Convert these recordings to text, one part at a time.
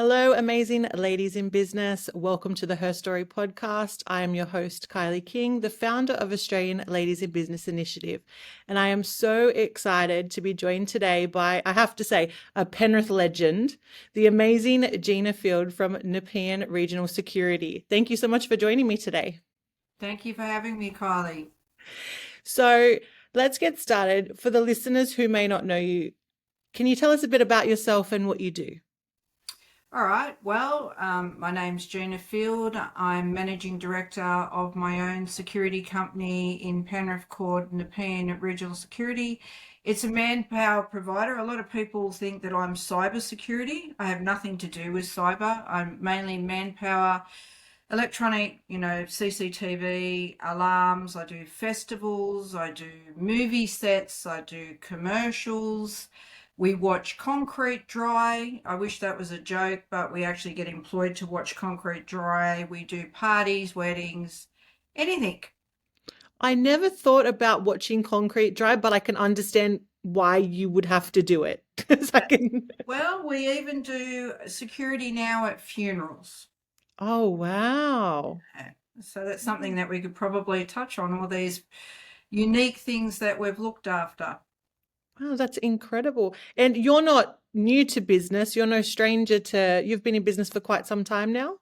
Hello, amazing ladies in business. Welcome to the HerStory podcast. I am your host, Kylie King, the founder of Australian Ladies in Business Initiative. And I am so excited to be joined today by, I have to say, a Penrith legend, the amazing Gina from Nepean Regional Security. Thank you so much for joining me today. Thank you for having me, Kylie. So let's get started. For the listeners who may not know you, can you tell us a bit about yourself and what you do? All right. Well, my name's Gina Field. I'm managing director of my own security company in Penrith called Nepean Regional Security. It's a manpower provider. A lot of people think that I'm cyber security. I have nothing to do with cyber. I'm mainly manpower, electronic, CCTV, alarms. I do festivals. I do movie sets. I do commercials. We watch concrete dry. I wish that was a joke, but we actually get employed to watch concrete dry. We do parties, weddings, anything. I never thought about watching concrete dry, but I can understand why you would have to do it. 'Cause I can... Well, we even do security now at funerals. Oh, wow. So that's something that we could probably touch on, all these unique things that we've looked after. Wow, that's incredible. And you're not new to business. You're no stranger to, you've been in business for quite some time now.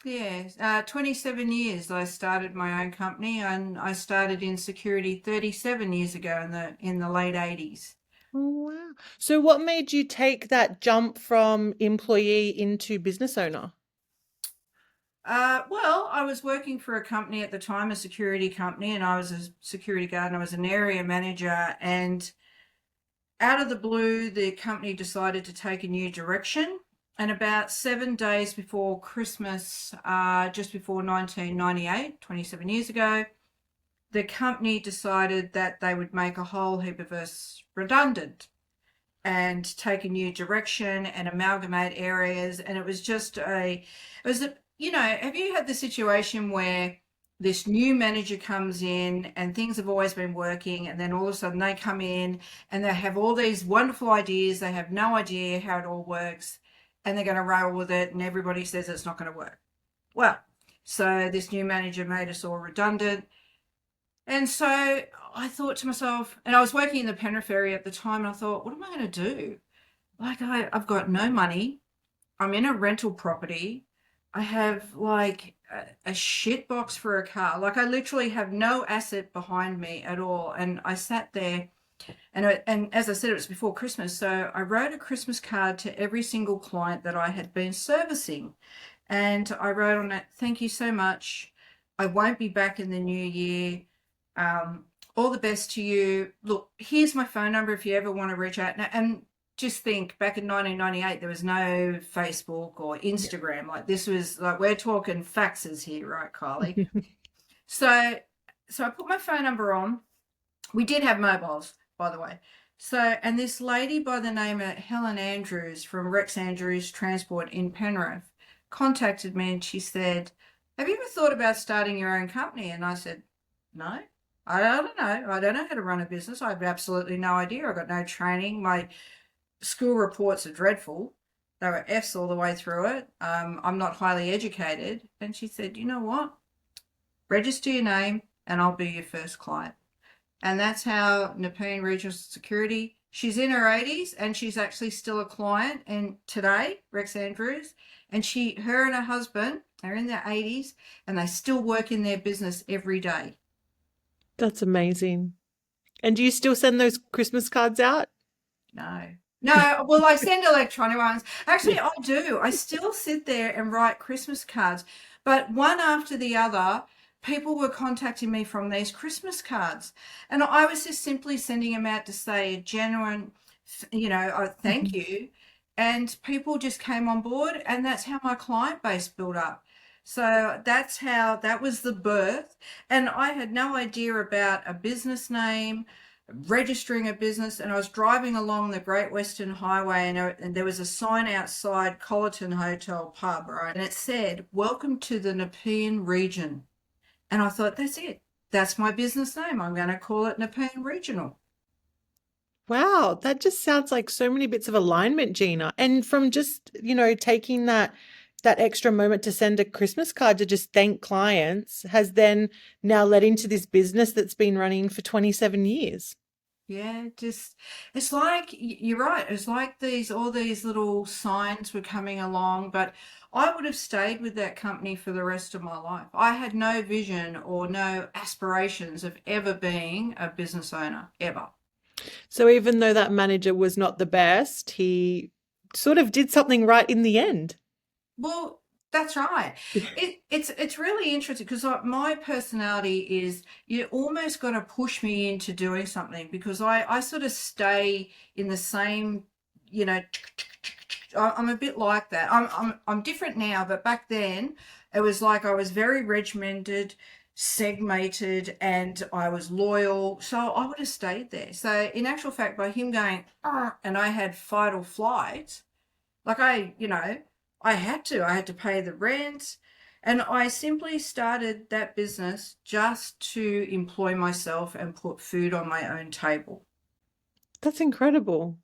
Yeah, 27 years I started my own company, and I started in security 37 years ago in the late 80s. Oh, wow. So what made you take that jump from employee into business owner? Well, I was working for a company at the time, a security company, and I was a security guard and I was an area manager. And out of the blue, the company decided to take a new direction. And about 7 days before Christmas, just before 1998, 27 years ago, the company decided that they would make a whole heap of us redundant and take a new direction and amalgamate areas. And it was just have you had the situation where this new manager comes in and things have always been working, and then all of a sudden they come in and they have all these wonderful ideas, they have no idea how it all works, and they're going to roll with it, and everybody says it's not going to work. Well, so this new manager made us all redundant. And so I thought to myself, and I was working in the Penrith area at the time, and I thought, what am I going to do? Like, I've got no money. I'm in a rental property. I have like a shit box for a car. Like, I literally have no asset behind me at all. And I sat there, and as I said, it was before Christmas. So I wrote a Christmas card to every single client that I had been servicing. And I wrote on it, thank you so much. I won't be back in the new year. All the best to you. Look, here's my phone number if you ever want to reach out. And just think, back in 1998, there was no Facebook or Instagram. Like, this was like, we're talking faxes here, right, Kylie? So, so I put my phone number on. We did have mobiles, by the way. So, and this lady by the name of Helen Andrews from Rex Andrews Transport in Penrith contacted me, and she said, have you ever thought about starting your own company? And I said, no. I don't know. I don't know how to run a business. I have absolutely no idea. I've got no training. My school reports are dreadful. They were F's all the way through it. I'm not highly educated. And she said, you know what? Register your name and I'll be your first client. And that's how Nepean Regional Security, she's in her 80s and she's actually still a client. And today, Rex Andrews, and her and her husband are in their 80s and they still work in their business every day. That's amazing. And do you still send those Christmas cards out? No. No, well, I send electronic ones. Actually, I do. I still sit there and write Christmas cards. But one after the other, people were contacting me from these Christmas cards. And I was just simply sending them out to say a genuine, thank you. And people just came on board. And that's how my client base built up. So that was the birth. And I had no idea about a business name, registering a business, and I was driving along the Great Western Highway, and there was a sign outside Colleton Hotel pub, right? And it said, welcome to the Nepean region. And I thought, that's it. That's my business name. I'm going to call it Nepean Regional. Wow, that just sounds like so many bits of alignment, Gina. And from just, taking that extra moment to send a Christmas card to just thank clients has then now led into this business that's been running for 27 years. Yeah, just it's like you're right. It's like all these little signs were coming along, but I would have stayed with that company for the rest of my life. I had no vision or no aspirations of ever being a business owner, ever. So even though that manager was not the best, he sort of did something right in the end. Well, that's right. It's really interesting because my personality is you almost got to push me into doing something because I sort of stay in the same, you know, I'm a bit like that. I'm different now, but back then it was like I was very regimented, segmented, and I was loyal. So I would have stayed there. So in actual fact, by him going, "Arr," and I had fight or flight, like I had to pay the rent. And I simply started that business just to employ myself and put food on my own table. That's incredible.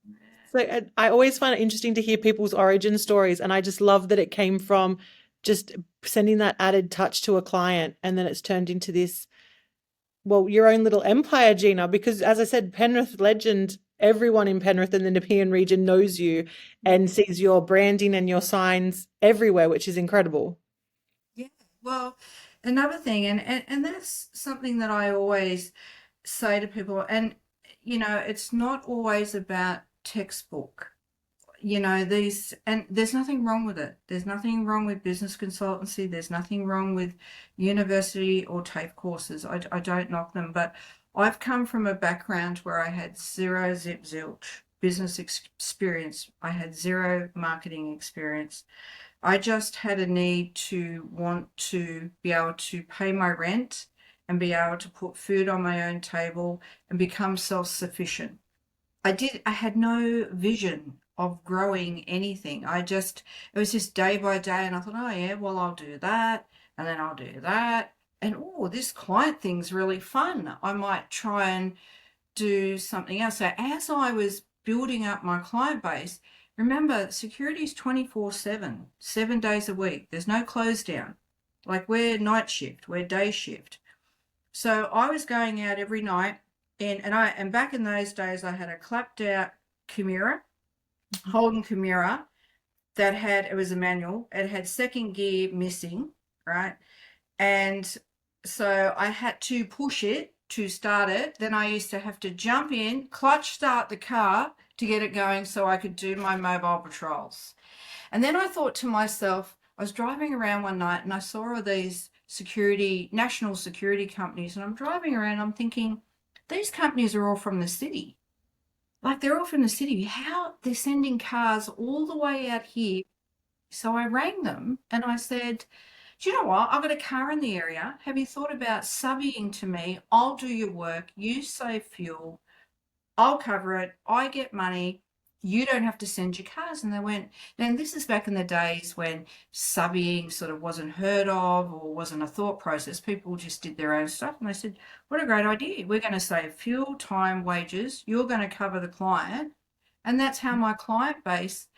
So I always find it interesting to hear people's origin stories, and I just love that it came from just sending that added touch to a client, and then it's turned into this, well, your own little empire, Gina. Because as I said, Penrith legend, everyone in Penrith and the Nepean region knows you and sees your branding and your signs everywhere, which is incredible. Yeah. Well, another thing, and that's something that I always say to people, and it's not always about textbook. These, and there's nothing wrong with it. There's nothing wrong with business consultancy. There's nothing wrong with university or TAFE courses. I don't knock them, but I've come from a background where I had zero zip zilch business experience. I had zero marketing experience. I just had a need to want to be able to pay my rent and be able to put food on my own table and become self-sufficient. I had no vision of growing anything. It was just day by day. And I thought, oh, yeah, well, I'll do that. And then I'll do that. And oh, this client thing's really fun. I might try and do something else. So as I was building up my client base, remember, security is 24/7, 7 days a week. There's no close down. Like we're night shift, we're day shift. So I was going out every night and back in those days I had a clapped out Kimura, Holden Kimura it was a manual. It had second gear missing, right? And so I had to push it to start it. Then I used to have to jump in, clutch start the car to get it going so I could do my mobile patrols. And then I thought to myself, I was driving around one night and I saw all these national security companies, and I'm driving around, I'm thinking, these companies are all from the city. Like they're all from the city. How they're sending cars all the way out here. So I rang them and I said, do you know what? I've got a car in the area. Have you thought about subbing to me? I'll do your work. You save fuel. I'll cover it. I get money. You don't have to send your cars. And they went, and this is back in the days when subbing sort of wasn't heard of or wasn't a thought process. People just did their own stuff. And they said, what a great idea. We're going to save fuel, time, wages. You're going to cover the client. And that's how my client base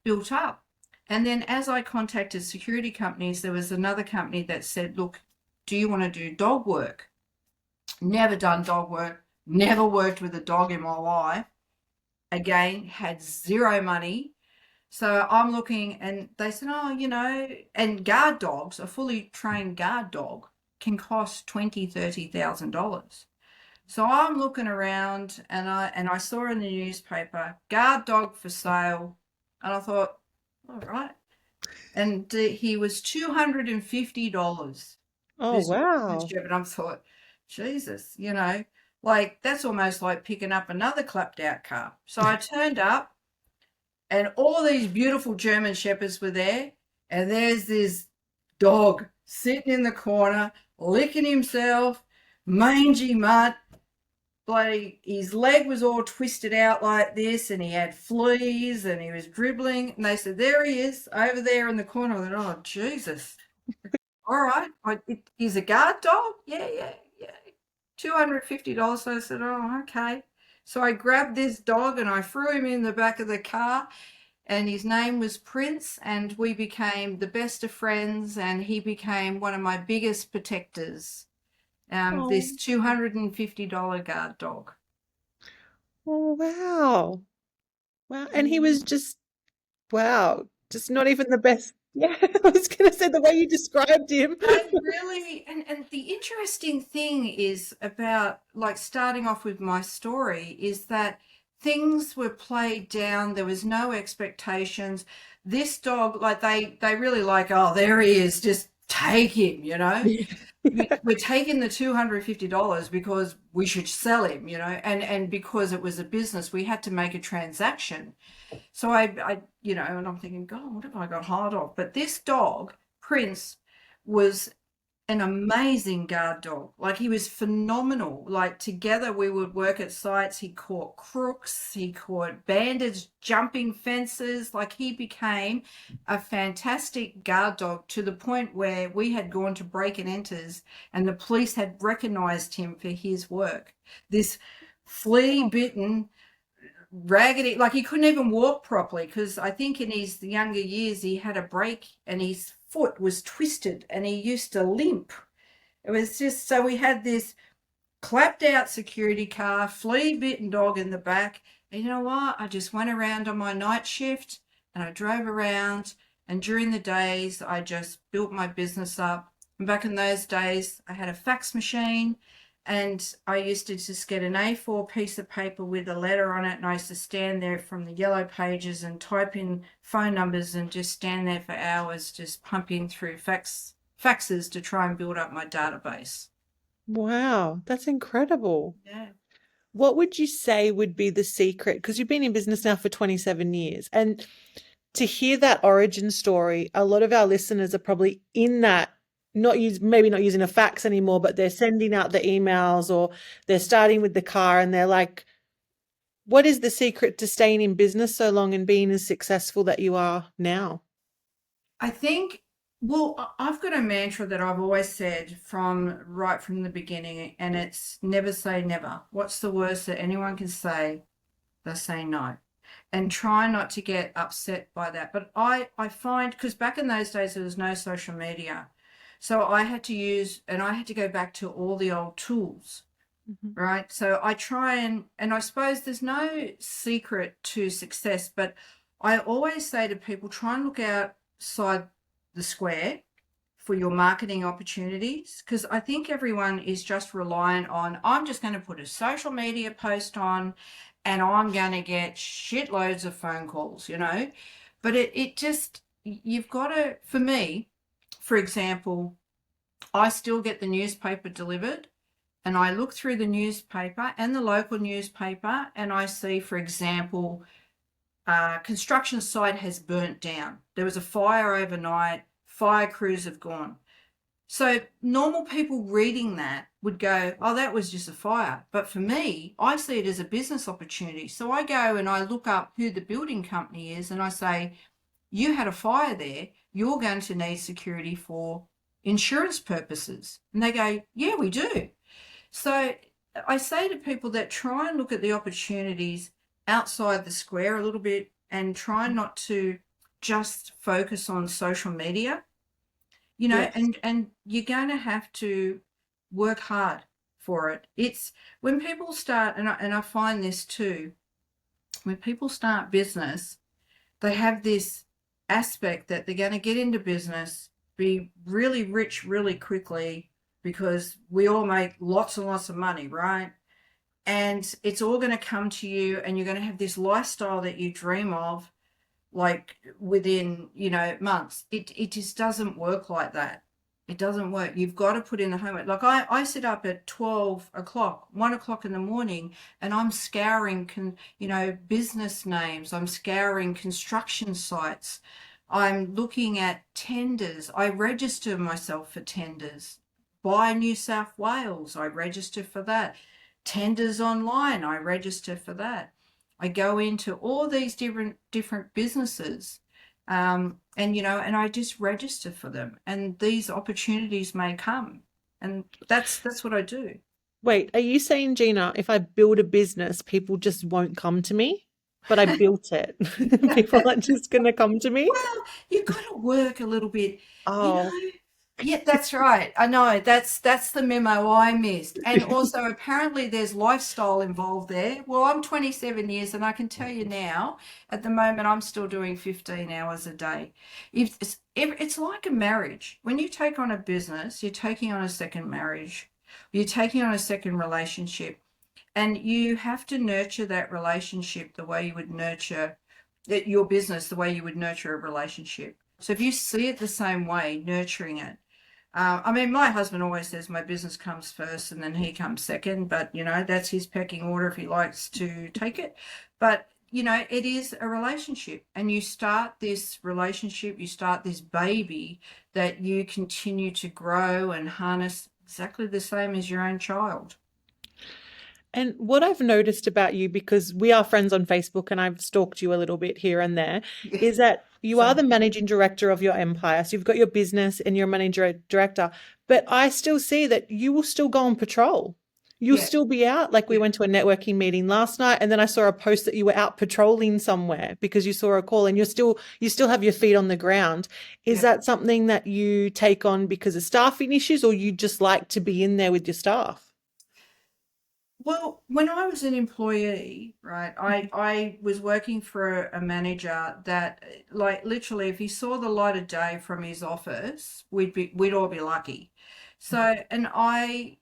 built up. And then as I contacted security companies, there was another company that said, look, do you want to do dog work? Never done dog work, never worked with a dog in my life. Again, had zero money. So I'm looking and they said, oh, and guard dogs, a fully trained guard dog can cost $20,000, $30,000. So I'm looking around and I saw in the newspaper, guard dog for sale. And I thought, all right. And he was $250. Oh, This wow. Shepherd. I thought, Jesus, like that's almost like picking up another clapped out car. So I turned up and all these beautiful German Shepherds were there. And there's this dog sitting in the corner, licking himself, mangy mutt. Bloody, his leg was all twisted out like this, and he had fleas, and he was dribbling. And they said, "There he is, over there in the corner." I thought, "Oh Jesus! All right, he's a guard dog. Yeah, yeah, yeah. $250." So I said, "Oh, okay." So I grabbed this dog and I threw him in the back of the car, and his name was Prince, and we became the best of friends, and he became one of my biggest protectors. Oh, This $250 guard dog. oh wow. Wow. And he Mm. was just, wow, just not even the best. Yeah, I was going to say the way you described him. I really, and the interesting thing is about like starting off with my story is that things were played down. There was no expectations. This dog, like they really like, oh, there he is, just take him, you know. We're taking the $250 because we should sell him, you know, and because it was a business, we had to make a transaction. So and I'm thinking, God, what have I got hold of? But this dog, Prince, was an amazing guard dog. Like he was phenomenal. Like together we would work at sites. He caught crooks, he caught bandits jumping fences. Like he became a fantastic guard dog to the point where we had gone to break and enters and the police had recognized him for his work. This flea bitten raggedy, like he couldn't even walk properly because I think in his younger years he had a break and his foot was twisted and he used to limp. It was just so we had this clapped out security car, flea bitten dog in the back. And you know what? I just went around on my night shift and I drove around. And during the days, I just built my business up. And back in those days, I had a fax machine and I used to just get an A4 piece of paper with a letter on it. And I used to stand there from the yellow pages and type in phone numbers and just stand there for hours, just pumping through faxes to try and build up my database. Wow, that's incredible. Yeah. What would you say would be the secret? Because you've been in business now for 27 years. And to hear that origin story, a lot of our listeners are probably in that, maybe not using a fax anymore, but they're sending out the emails or they're starting with the car and they're like, what is the secret to staying in business so long and being as successful that you are now? I think, well, I've got a mantra that I've always said from right from the beginning, and it's never say never. What's the worst that anyone can say? They say no. And try not to get upset by that. But I find, because back in those days, there was no social media. So I had to use, and I had to go back to all the old tools, Mhm. right? So I try and I suppose there's no secret to success, but I always say to people, try and look outside the square for your marketing opportunities because I think everyone is just reliant on, I'm just going to put a social media post on and I'm going to get shitloads of phone calls, you know. But it just, you've got to, for me, for example, I still get the newspaper delivered and I look through the newspaper and the local newspaper and I see, for example, construction site has burnt down. There was a fire overnight, fire crews have gone. So normal people reading that would go, oh, that was just a fire. But for me, I see it as a business opportunity. So I go and I look up who the building company is and I say, you had a fire there. You're going to need security for insurance purposes. And they go, yeah, we do. So I say to people that try and look at the opportunities outside the square a little bit and try not to just focus on social media, you know, Yes. and you're going to have to work hard for it. It's when people start, and I find this too, when people start business, they have this aspect that they're going to get into business, be really rich really quickly because we all make lots and lots of money, right? And it's all going to come to you, and you're going to have this lifestyle that you dream of like within, you know, months. It just doesn't work like that. It doesn't work. You've got to put in the homework. Like I sit up at 12 o'clock, 1 o'clock in the morning, and I'm scouring, business names. I'm scouring construction sites. I'm looking at tenders. I register myself for tenders. Buy New South Wales, I register for that. Tenders online, I register for that. I go into all these different businesses, and I just register for them, and these opportunities may come, and that's what I do. Wait, are you saying, Gina, if I build a business, people just won't come to me? But I built it. People aren't just going to come to me? Well, you've got to work a little bit, you know. Oh, Yeah, that's right. I know that's the memo I missed. And also apparently there's lifestyle involved there. Well, I'm 27 years and I can tell you now, at the moment I'm still doing 15 hours a day. It's like a marriage. When you take on a business, you're taking on a second marriage. You're taking on a second relationship. And you have to nurture that relationship the way you would nurture your business, the way you would nurture a relationship. So if you see it the same way, nurturing it. I mean, my husband always says my business comes first and then he comes second, but that's his pecking order if he likes to take it. But it is a relationship, and you start this relationship, you start this baby that you continue to grow and harness exactly the same as your own child. and what I've noticed about you, because we are friends on Facebook and I've stalked you a little bit here and there, Yeah. is that you are So the managing director of your empire. So you've got your business and you're managing director, but I still see that you will still go on patrol. You'll yeah, still be out. Like we yeah. went to a networking meeting last night, and then I saw a post that you were out patrolling somewhere because you saw a call, and you still have your feet on the ground. Is Yeah. that something that you take on because of staffing issues, or you just like to be in there with your staff? Well, when I was an employee, right, I was working for a manager that, like, literally, if he saw the light of day from his office, we'd all be lucky. So, and I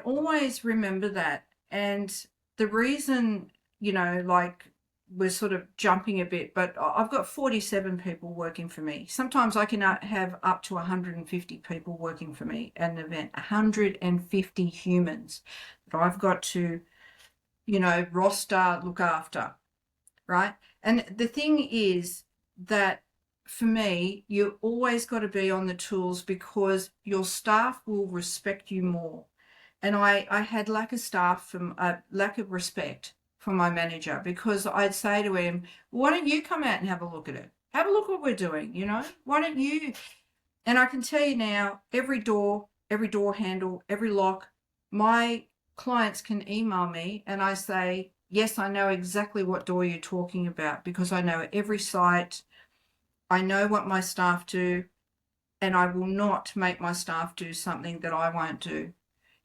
always remember that. And the reason, like, we're sort of jumping a bit, but I've got 47 people working for me. Sometimes I can have up to 150 people working for me at an event, 150 humans that I've got to, roster, look after, right? And the thing is that for me, you always got to be on the tools because your staff will respect you more. And I had lack of staff from lack of respect for my manager, because I'd say to him, why don't you come out and have a look at it? Have a look what we're doing, Why don't you? And I can tell you now, every door handle, every lock, my clients can email me and I say, yes, I know exactly what door you're talking about because I know every site. I know what my staff do, and I will not make my staff do something that I won't do.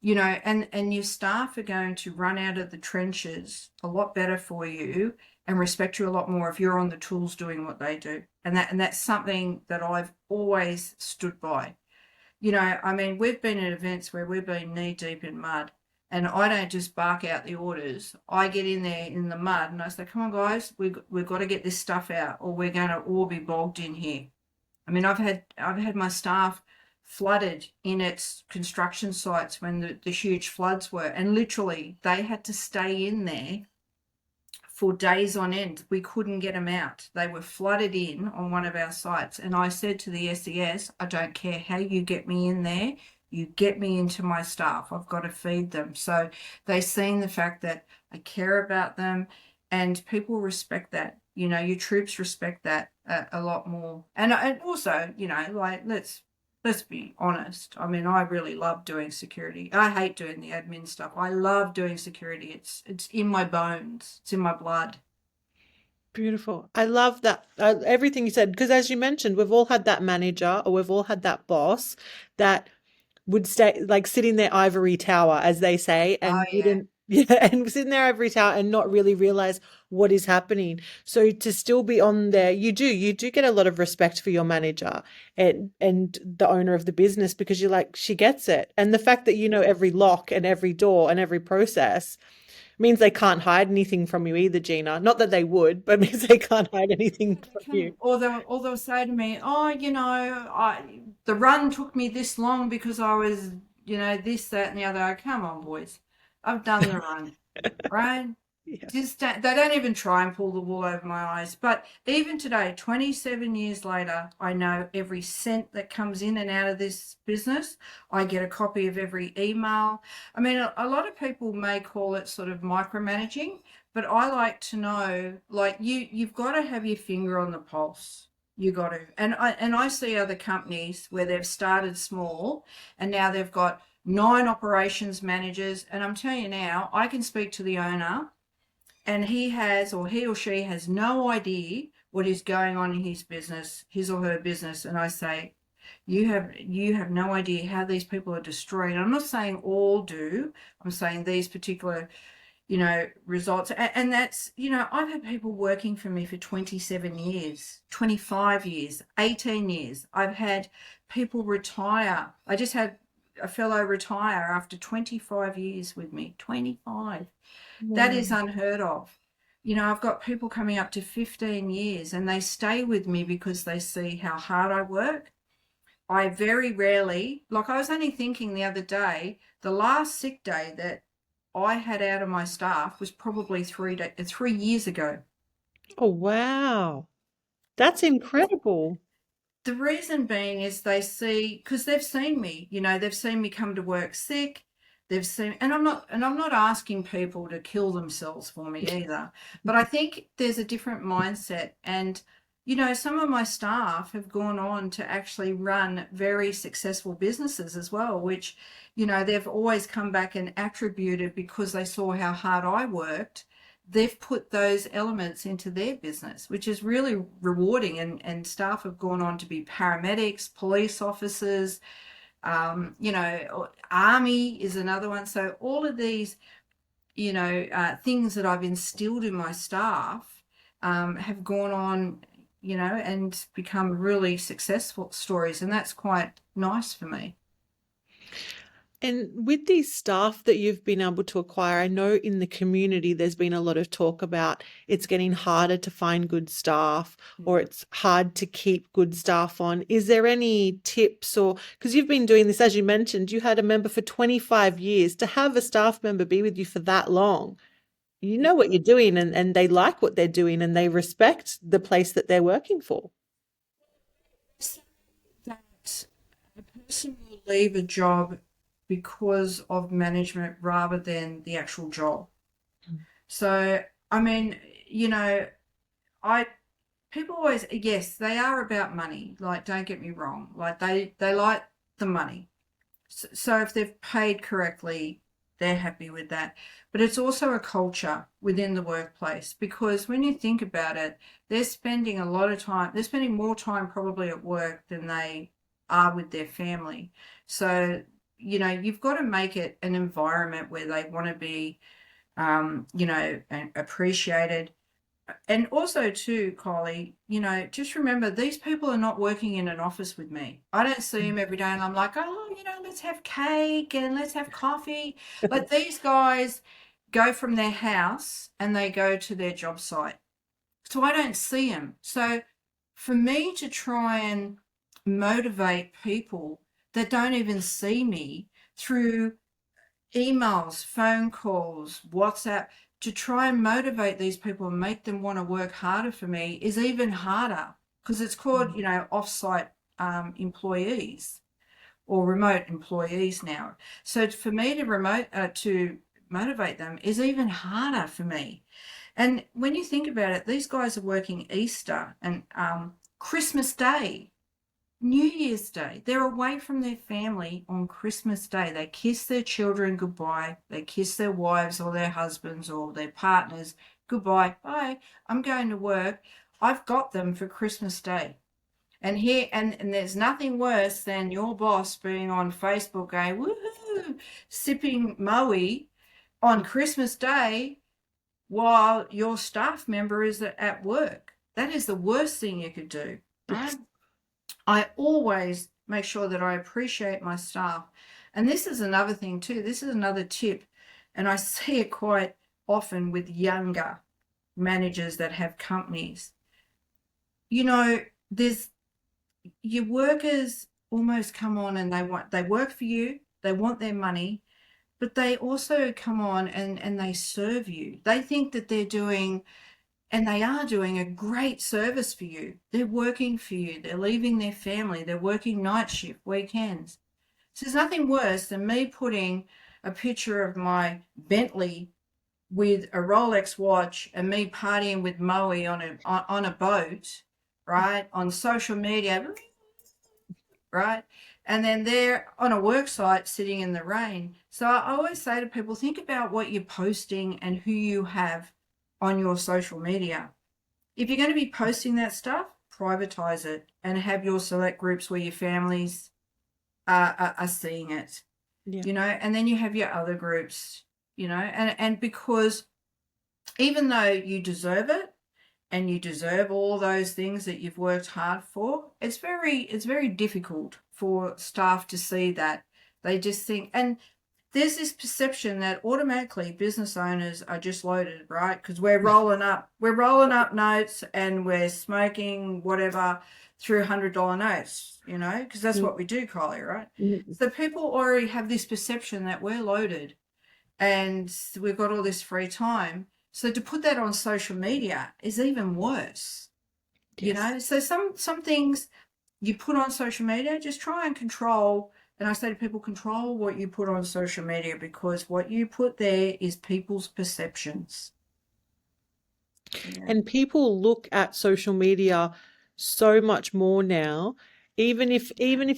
And your staff are going to run out of the trenches a lot better for you and respect you a lot more if you're on the tools doing what they do. And that's something that I've always stood by. I mean, we've been at events where we've been knee deep in mud, and I don't just bark out the orders. I get in there in the mud and I say, come on, guys, we've got to get this stuff out or we're going to all be bogged in here. I mean, I've had my staff flooded in its construction sites when the huge floods were, and literally they had to stay in there for days on end. We couldn't get them out. They were flooded in on one of our sites. And I said to the SES, I don't care how you get me in there, you get me into my staff. I've got to feed them. So they seen the fact that I care about them, and people respect that. Your troops respect that a lot more. And also, like, let's be honest. I mean, I really love doing security. I hate doing the admin stuff. I love doing security. It's in my bones. It's in my blood. Beautiful. I love that everything you said, because as you mentioned, we've all had that manager or we've all had that boss that would stay like sit in their ivory tower, as they say, Oh and yeah. wouldn't yeah, and sit in their ivory tower and not really realize what is happening. So to still be on there, you do get a lot of respect for your manager and the owner of the business, because you're like, she gets it. And the fact that you know every lock and every door and every process means they can't hide anything from you either, Gina. Not that they would, but means they can't hide anything Yeah, they from you. can. Or they'll say to me, "Oh, the run took me this long because I was, this, that, and the other." Come on, boys, I've done the run, right? Yeah. Just they don't even try and pull the wool over my eyes. But even today, 27 years later, I know every cent that comes in and out of this business. I get a copy of every email. I mean, a lot of people may call it sort of micromanaging, but I like to know, like, you've got to have your finger on the pulse. You got to. And I see other companies where they've started small and now they've got 9 operations managers. And I'm telling you now, I can speak to the owner and he or she has no idea what is going on in his business, his or her business. And I say, you have no idea how these people are destroyed. I'm not saying all do. I'm saying these particular, results. And that's, I've had people working for me for 27 years, 25 years, 18 years. I've had people retire. I just had a fellow retire after 25 years with me. 25. That Wow. is unheard of. I've got people coming up to 15 years and they stay with me because they see how hard I work. I very rarely, like I was only thinking the other day, the last sick day that I had out of my staff was probably 3 years ago. Oh, wow. That's incredible. The reason being is because they've seen me, they've seen me come to work sick. And I'm not asking people to kill themselves for me either. But I think there's a different mindset. And, some of my staff have gone on to actually run very successful businesses as well, which, they've always come back and attributed because they saw how hard I worked. They've put those elements into their business, which is really rewarding. And staff have gone on to be paramedics, police officers, army is another one. So all of these, things that I've instilled in my staff have gone on, and become really successful stories. And that's quite nice for me. And with these staff that you've been able to acquire, I know in the community there's been a lot of talk about it's getting harder to find good staff or it's hard to keep good staff on. Is there any tips or because you've been doing this, as you mentioned, you had a member for 25 years, to have a staff member be with you for that long, you know what you're doing and they like what they're doing and they respect the place that they're working for. That a person will leave a job because of management rather than the actual job. So, I mean, I people always, yes, they are about money. Like, don't get me wrong. Like they like the money. So if they've paid correctly, they're happy with that. But it's also a culture within the workplace because when you think about it, they're spending a lot of time, they're spending more time probably at work than they are with their family. So, you've got to make it an environment where they want to be, appreciated. And also too, Kylie, just remember these people are not working in an office with me. I don't see them every day and I'm like, oh, let's have cake and let's have coffee. But these guys go from their house and they go to their job site. So I don't see them. So for me to try and motivate people that don't even see me through emails, phone calls, WhatsApp, to try and motivate these people and make them want to work harder for me is even harder because it's called, offsite employees or remote employees now. So for me to motivate them is even harder for me. And when you think about it, these guys are working Easter and Christmas Day, New Year's Day. They're away from their family on Christmas Day. They kiss their children goodbye. They kiss their wives or their husbands or their partners goodbye. Bye. I'm going to work. I've got them for Christmas Day. And here and there's nothing worse than your boss being on Facebook going, woohoo, sipping moe on Christmas Day while your staff member is at work. That is the worst thing you could do, right? I always make sure that I appreciate my staff. And this is another thing too. This is another tip. And I see it quite often with younger managers that have companies. There's your workers almost come on and they work for you, they want their money, but they also come on and they serve you. They think that they're doing and they are doing a great service for you. They're working for you. They're leaving their family. They're working night shift, weekends. So there's nothing worse than me putting a picture of my Bentley with a Rolex watch and me partying with Moe on a boat, right, on social media, right? and then they're on a work site sitting in the rain. So I always say to people, think about what you're posting and who you have on your social media. If you're going to be posting that stuff, privatize it and have your select groups where your families are seeing it, Yeah. and then you have your other groups, and because even though you deserve it and you deserve all those things that you've worked hard for, it's very difficult for staff to see that. They just think, and there's this perception that automatically business owners are just loaded, right? Because we're rolling up notes and we're smoking whatever through $100 notes, because that's what we do, Kylie, right? So people already have this perception that we're loaded and we've got all this free time. So to put that on social media is even worse, Yes. So some things you put on social media, just try and control. And I say to people, control what you put on social media, because what you put there is people's perceptions. Yeah. And people look at social media so much more now, even if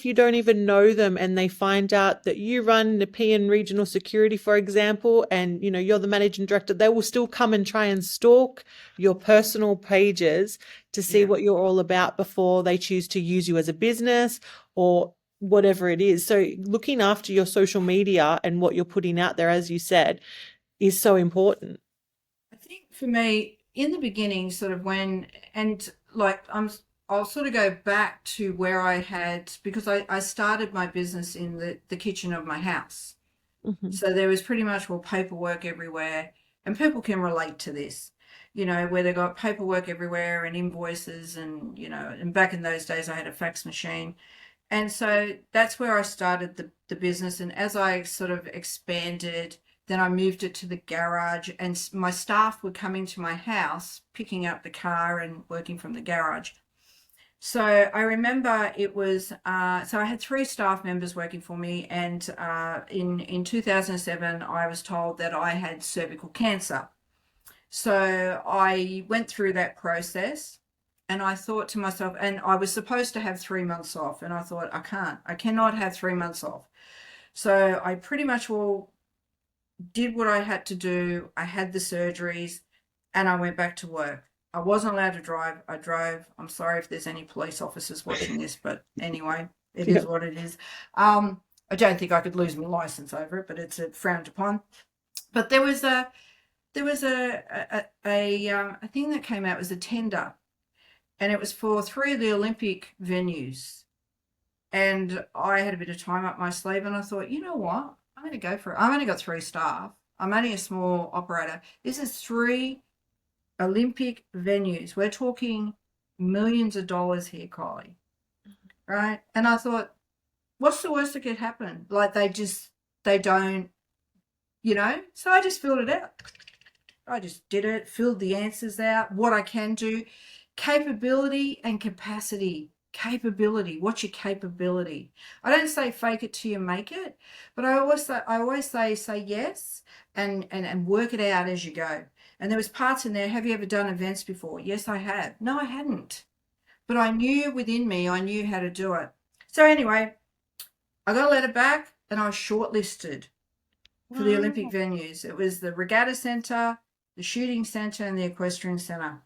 you don't even know them and they find out that you run Nepean Regional Security, for example, and you're the managing director, they will still come and try and stalk your personal pages to see Yeah. what you're all about before they choose to use you as a business or whatever it is. So looking after your social media and what you're putting out there, as you said, is so important. I think for me, in the beginning, sort of and like I'll sort of go back to where I had, because I started my business in the kitchen of my house. Mhm. So there was pretty much paperwork everywhere, and people can relate to this, where they got paperwork everywhere and invoices, and back in those days I had a fax machine. And so that's where I started the business. And as I sort of expanded, then I moved it to the garage, and my staff were coming to my house, picking up the car and working from the garage. So I remember it was, so I had 3 staff members working for me, and in 2007, I was told that I had cervical cancer. So I went through that process, and I thought to myself, and I was supposed to have 3 months off, and I thought, I cannot have 3 months off. So I pretty much did what I had to do. I had the surgeries, and I went back to work. I wasn't allowed to drive. I drove. I'm sorry if there's any police officers watching this, but anyway, it Yeah. is what it is. I don't think I could lose my license over it, but it's frowned upon. But there was a thing that came out, was a tender, and it was for 3 of the Olympic venues. And I had a bit of time up my sleeve, and I thought, you know what? I'm going to go for it. I've only got 3 staff. I'm only a small operator. This is 3 Olympic venues. We're talking millions of dollars here, Kylie. Right? And I thought, what's the worst that could happen? Like they don't, So I just filled it out. I just did it, filled the answers out, what I can do, capability and capacity. Capability. What's your capability? I don't say fake it till you make it, but I always say yes and work it out as you go. And there was parts in there. Have you ever done events before? Yes, I have. No, I hadn't. But I knew within me, I knew how to do it. So anyway, I got a letter back and I was shortlisted for the Olympic Wow. venues. It was the Regatta Centre, the Shooting Centre, and the Equestrian Centre.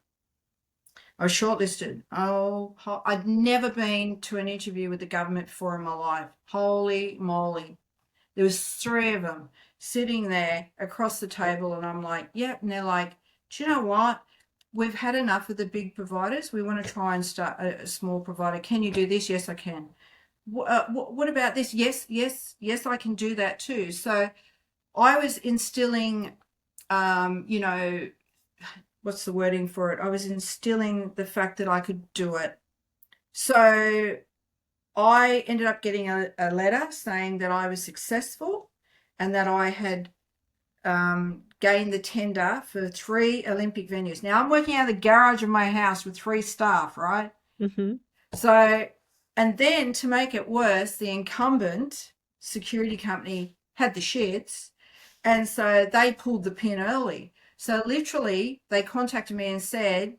I was shortlisted. Oh, I'd never been to an interview with the government before in my life. Holy moly. There was 3 of them sitting there across the table, and I'm like, yep. And they're like, do you know what? We've had enough of the big providers. We want to try and start a small provider. Can you do this? Yes, I can. What about this? Yes, yes, yes, I can do that too. So I was instilling, what's the wording for it? I was instilling the fact that I could do it. So I ended up getting a letter saying that I was successful and that I had gained the tender for 3 Olympic venues. Now I'm working out of the garage of my house with 3 staff, right? Mm-hmm. So, and then to make it worse, the incumbent security company had the shits, and so they pulled the pin early. So literally, they contacted me and said,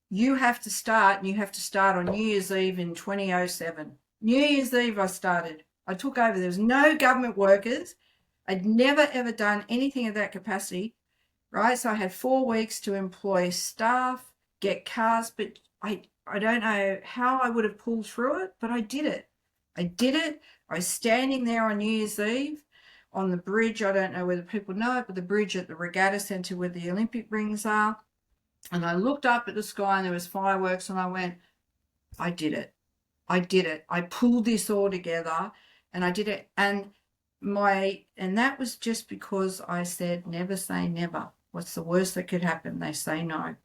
you have to start, and you have to start on New Year's Eve in 2007. New Year's Eve I started. I took over. There was no government workers. I'd never, ever done anything of that capacity, right? So I had 4 weeks to employ staff, get cars, but I don't know how I would have pulled through it, but I did it. I did it. I was standing there on New Year's Eve on the bridge. I don't know whether people know it, but the bridge at the Regatta Centre where the Olympic rings are. And I looked up at the sky and there was fireworks and I went, I did it. I did it. I pulled this all together and I did it. And that was just because I said, never say never. What's the worst that could happen? They say no.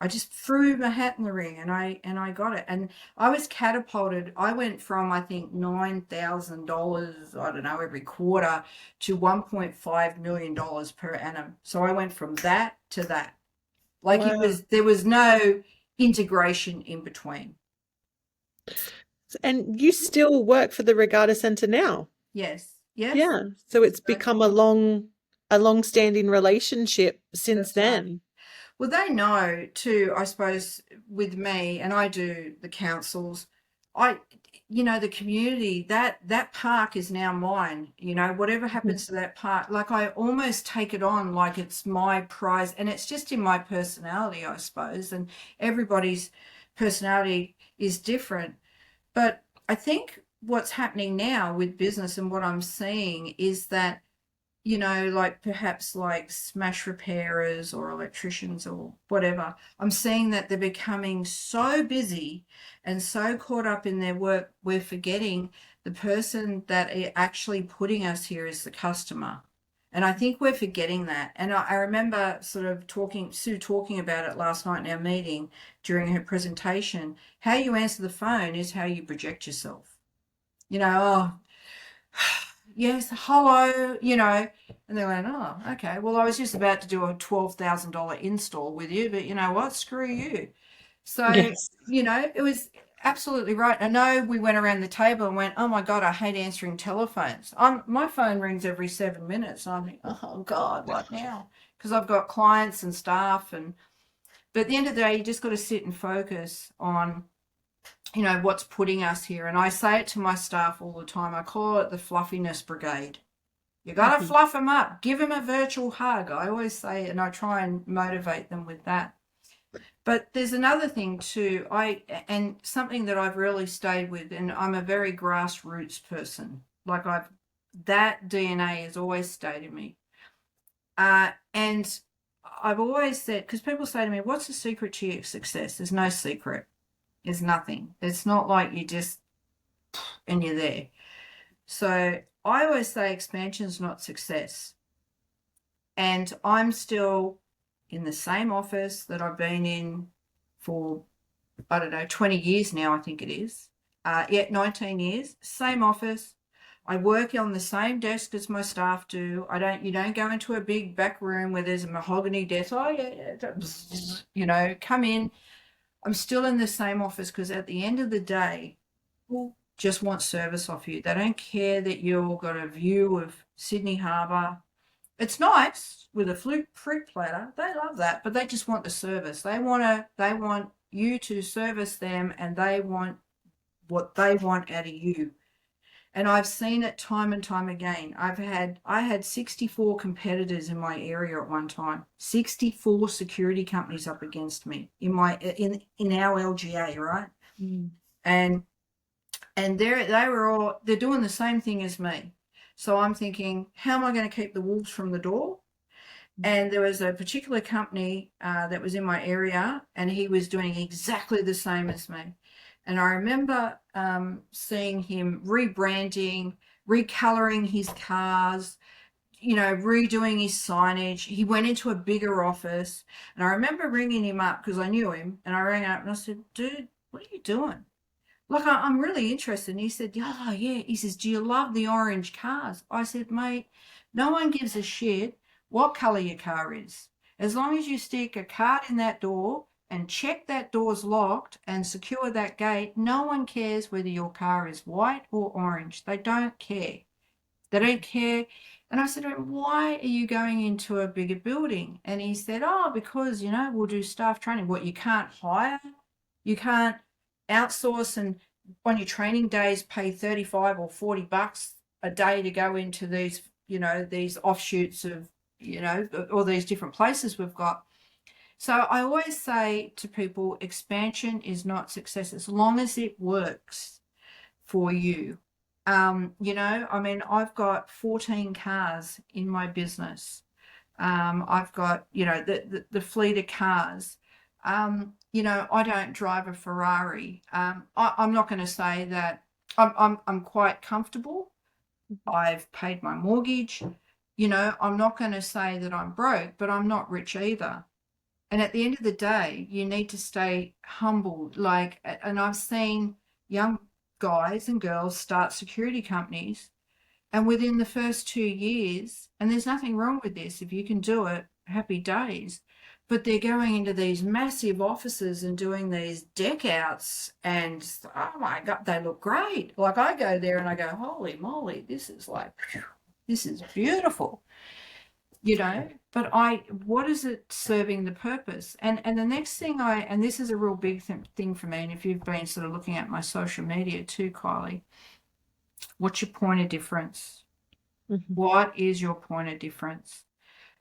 I just threw my hat in the ring and I got it. And I was catapulted. I went from, I think, $9,000, I don't know, every quarter to $1.5 million per annum. So I went from that to that. Like Wow. there was no integration in between. And you still work for the Regatta Centre now? Yes. Yes. Yeah. So it's That's become a long-standing relationship since right. then. Well, they know too, I suppose, with me, and I do the councils, the community, that park is now mine. Whatever happens to that park, like I almost take it on like it's my prize, and it's just in my personality, I suppose, and everybody's personality is different. But I think what's happening now with business and what I'm seeing is that like perhaps like smash repairers or electricians or whatever, I'm seeing that they're becoming so busy and so caught up in their work, we're forgetting the person that are actually putting us here is the customer. And I think we're forgetting that. And I remember sort of Sue talking about it last night in our meeting during her presentation. How you answer the phone is how you project yourself. Oh, yes, hello, and they went, oh, okay. Well, I was just about to do a $12,000 install with you, but you know what? Screw you. So, Yes. it was absolutely right. I know we went around the table and went, oh my God, I hate answering telephones. My phone rings every 7 minutes. And I'm like, oh God, what now? Because I've got clients and staff. But at the end of the day, you just got to sit and focus on what's putting us here. And I say it to my staff all the time. I call it the fluffiness brigade. You got to Mhm. fluff them up. Give them a virtual hug. I always say, and I try and motivate them with that. But there's another thing too. And something that I've really stayed with, and I'm a very grassroots person. Like that DNA has always stayed in me. And I've always said, because people say to me, "What's the secret to your success?" There's no secret. There's nothing. It's not like you just and you're there. So I always say expansion's not success. And I'm still in the same office that I've been in for, I don't know, 20 years now, I think it is. 19 years, same office. I work on the same desk as my staff do. You don't go into a big back room where there's a mahogany desk. Oh, yeah, come in. I'm still in the same office because at the end of the day, people just want service off you. They don't care that you've got a view of Sydney Harbour. It's nice with a fruit platter. They love that, but they just want the service. They want you to service them and they want what they want out of you. And I've seen it time and time again. I had 64 competitors in my area at one time. 64 security companies up against me in our LGA, right? Mm. And they're doing the same thing as me. So I'm thinking, how am I going to keep the wolves from the door? And there was a particular company that was in my area, and he was doing exactly the same as me. And I remember seeing him rebranding, recoloring his cars, redoing his signage. He went into a bigger office, and I remember ringing him up because I knew him, and I rang up and I said, "Dude, what are you doing? Like, I'm really interested." And he said, "Oh, yeah." He says, "Do you love the orange cars?" I said, "Mate, no one gives a shit what colour your car is. As long as you stick a card in that door and check that door's locked and secure that gate, no one cares whether your car is white or orange. They don't care. They don't care." And I said to him, "Why are you going into a bigger building?" And he said, "Oh, because, we'll do staff training." What, you can't hire? You can't outsource and on your training days pay 35 or 40 bucks a day to go into these, these offshoots of, all these different places we've got. So I always say to people, expansion is not success as long as it works for you. I mean, I've got 14 cars in my business. I've got, the fleet of cars. I don't drive a Ferrari. I'm not going to say that I'm quite comfortable. I've paid my mortgage. I'm not going to say that I'm broke, but I'm not rich either. And at the end of the day, you need to stay humble. And I've seen young guys and girls start security companies, and within the first 2 years, and there's nothing wrong with this, if you can do it, happy days. But they're going into these massive offices and doing these deck outs, and oh my God, they look great. Like I go there and I go, holy moly, this is this is beautiful. But what is it serving the purpose? And the next thing and this is a real big thing for me, and if you've been sort of looking at my social media too, Kylie, what's your point of difference? What is your point of difference?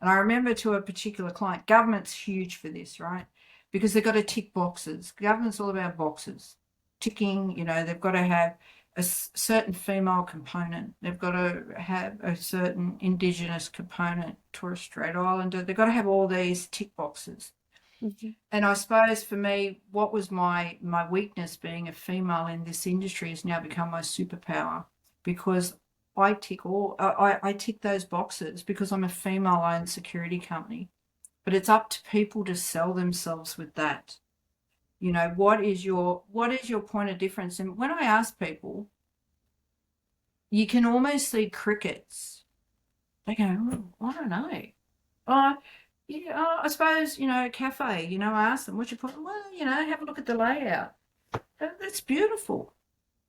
And I remember to a particular client, government's huge for this, right? Because they've got to tick boxes. Government's all about boxes. Ticking, they've got to have a certain female component. They've got to have a certain Indigenous component, Torres Strait Islander. They've got to have all these tick boxes. And I suppose for me, what was my weakness being a female in this industry has now become my superpower, because I tick those boxes because I'm a female-owned security company. But it's up to people to sell themselves with that. What is your point of difference? And when I ask people, you can almost see crickets. They go, oh, I don't know. Yeah, I suppose, a cafe, I ask them, what's your point? Well, have a look at the layout. That's beautiful.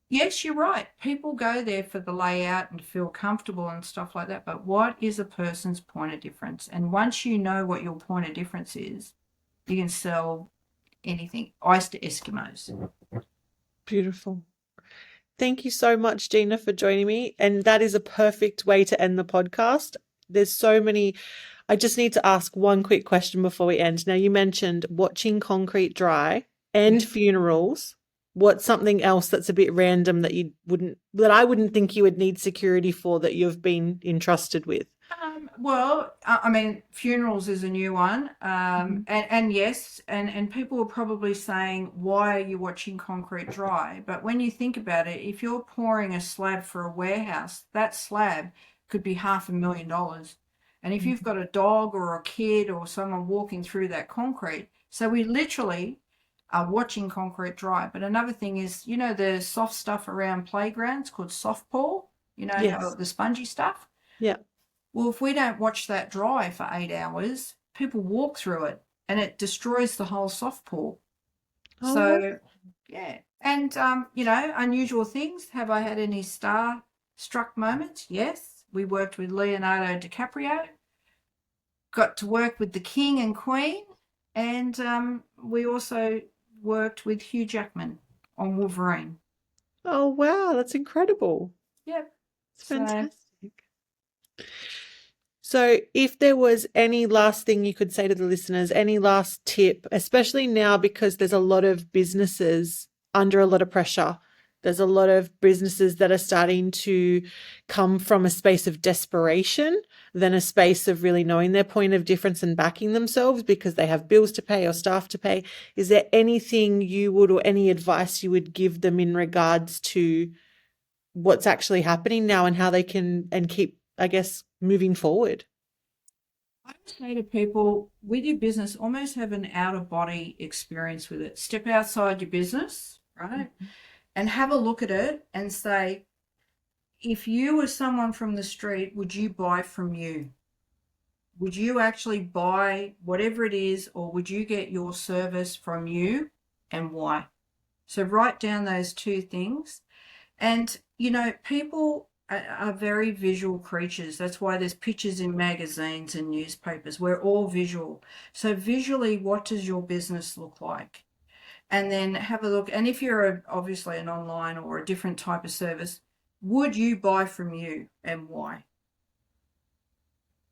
Yes, you're right. People go there for the layout and feel comfortable and stuff like that. But what is a person's point of difference? And once you know what your point of difference is, you can sell anything. Ice to Eskimos. Beautiful. Thank you so much, Gina, for joining me. And that is a perfect way to end the podcast. There's so many. I just need to ask one quick question before we end. Now, you mentioned watching concrete dry and funerals. What's something else that's a bit random that I wouldn't think you would need security for, that you've been entrusted with? Well, I mean, funerals is a new one. And yes, and people are probably saying, why are you watching concrete dry? But when you think about it, if you're pouring a slab for a warehouse, that slab could be $500,000. And if you've got a dog or a kid or someone walking through that concrete, so we literally are watching concrete dry. But another thing is, the soft stuff around playgrounds called soft pour, Yes. the spongy stuff. Yeah. Well, if we don't watch that dry for 8 hours, people walk through it and it destroys the whole soft pour. Oh. So, yeah. And, unusual things. Have I had any star-struck moments? Yes. We worked with Leonardo DiCaprio, got to work with the King and Queen, and we also worked with Hugh Jackman on Wolverine. Oh, wow. That's incredible. Yep. It's fantastic. So if there was any last thing you could say to the listeners, any last tip, especially now because there's a lot of businesses under a lot of pressure. There's a lot of businesses that are starting to come from a space of desperation than a space of really knowing their point of difference and backing themselves because they have bills to pay or staff to pay. Is there anything you would, or any advice you would give them in regards to what's actually happening now and how they can and keep, I guess, moving forward? I would say to people, with your business, almost have an out-of-body experience with it. Step outside your business, right? And have a look at it and say, if you were someone from the street, would you buy from you? Would you actually buy whatever it is, or would you get your service from you, and why? So write down those two things. And, people are very visual creatures. That's why there's pictures in magazines and newspapers. We're all visual. So visually, what does your business look like? and then have a look. And if you're obviously an online or a different type of service, would you buy from you and why?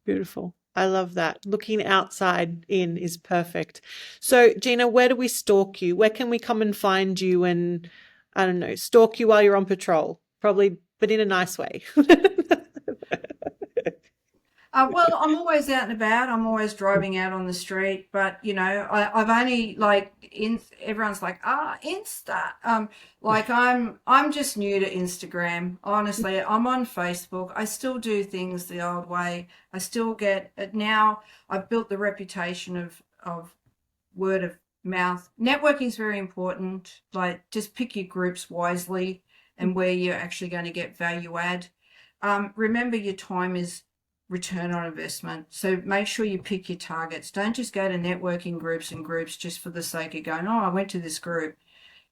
Beautiful. I love that. Looking outside in is perfect. So, Gina, where do we stalk you? Where can we come and find you and, I don't know, stalk you while you're on patrol? Probably, but in a nice way. Well, I'm always out and about. I'm always driving out on the street, but I've only everyone's like, Insta. Like I'm just new to Instagram. Honestly, I'm on Facebook. I still do things the old way. I still get it now. I've built the reputation of word of mouth. Networking is very important. Like just pick your groups wisely and where you're actually going to get value add. Remember your time is return on investment. So make sure you pick your targets. Don't just go to networking groups and groups just for the sake of going, oh, I went to this group.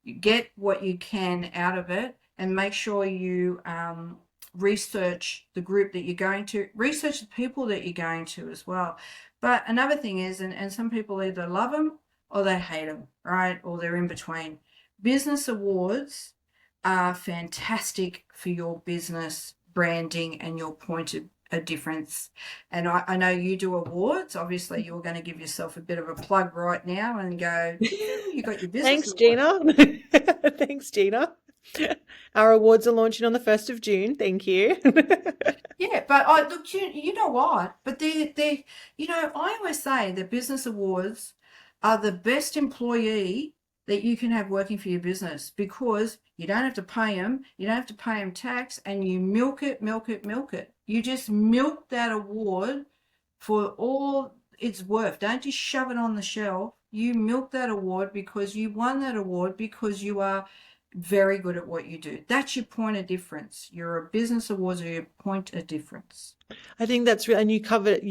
You get what you can out of it and make sure you research the group that you're going to, research the people that you're going to as well. But another thing is, and some people either love them or they hate them, right? Or they're in between. Business awards are fantastic for your business branding and your point of a difference. And I know you do awards. Obviously, you're going to give yourself a bit of a plug right now and go, you got your business Thanks, award. Gina. Thanks, Gina. Our awards are launching on the 1st of June. Thank you. Yeah, but I look, you know what? But I always say that business awards are the best employee that you can have working for your business because you don't have to pay them, you don't have to pay them tax, and you milk it, milk it, milk it. You just milk that award for all it's worth. Don't just shove it on the shelf. You milk that award because you won that award because you are very good at what you do. That's your point of difference. You're a business awards or your point of difference. I think that's real, and you covered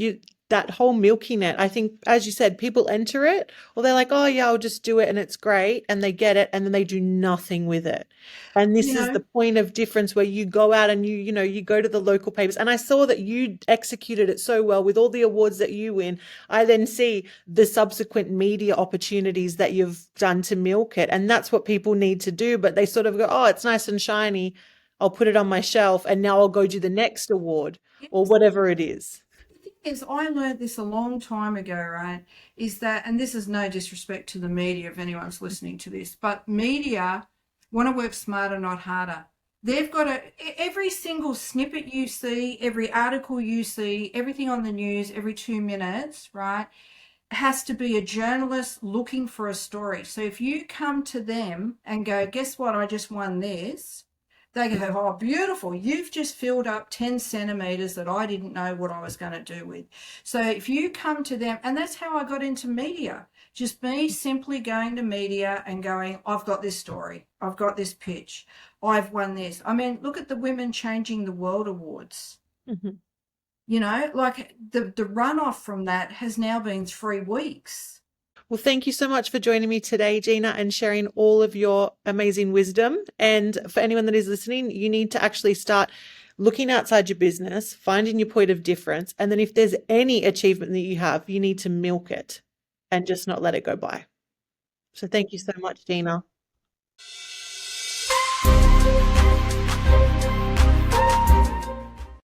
that whole milking it. I think, as you said, people enter it, or they're like, "Oh yeah, I'll just do it," and it's great, and they get it, and then they do nothing with it. And You this is the know, point of difference where you go out and you go to the local papers. And I saw that you executed it so well with all the awards that you win. I then see the subsequent media opportunities that you've done to milk it, and that's what people need to do. But they sort of go, "Oh, it's nice and shiny. I'll put it on my shelf, and now I'll go do the next award." Or yes, whatever it is. the thing is, I learned this a long time ago, right? Is that, and this is no disrespect to the media if anyone's listening to this, but media want to work smarter, not harder. They've got every single snippet you see, every article you see, everything on the news every 2 minutes, right? Has to be a journalist looking for a story. So if you come to them and go, guess what? I just won this. They go, oh, beautiful. You've just filled up 10 centimeters that I didn't know what I was going to do with. So if you come to them, and that's how I got into media, just me simply going to media and going, I've got this story. I've got this pitch. I've won this. I mean, look at the Women Changing the World Awards. Mhm. Like the runoff from that has now been 3 weeks. Well, thank you so much for joining me today, Gina, and sharing all of your amazing wisdom. And for anyone that is listening, you need to actually start looking outside your business, finding your point of difference. And then if there's any achievement that you have, you need to milk it and just not let it go by. So thank you so much, Gina.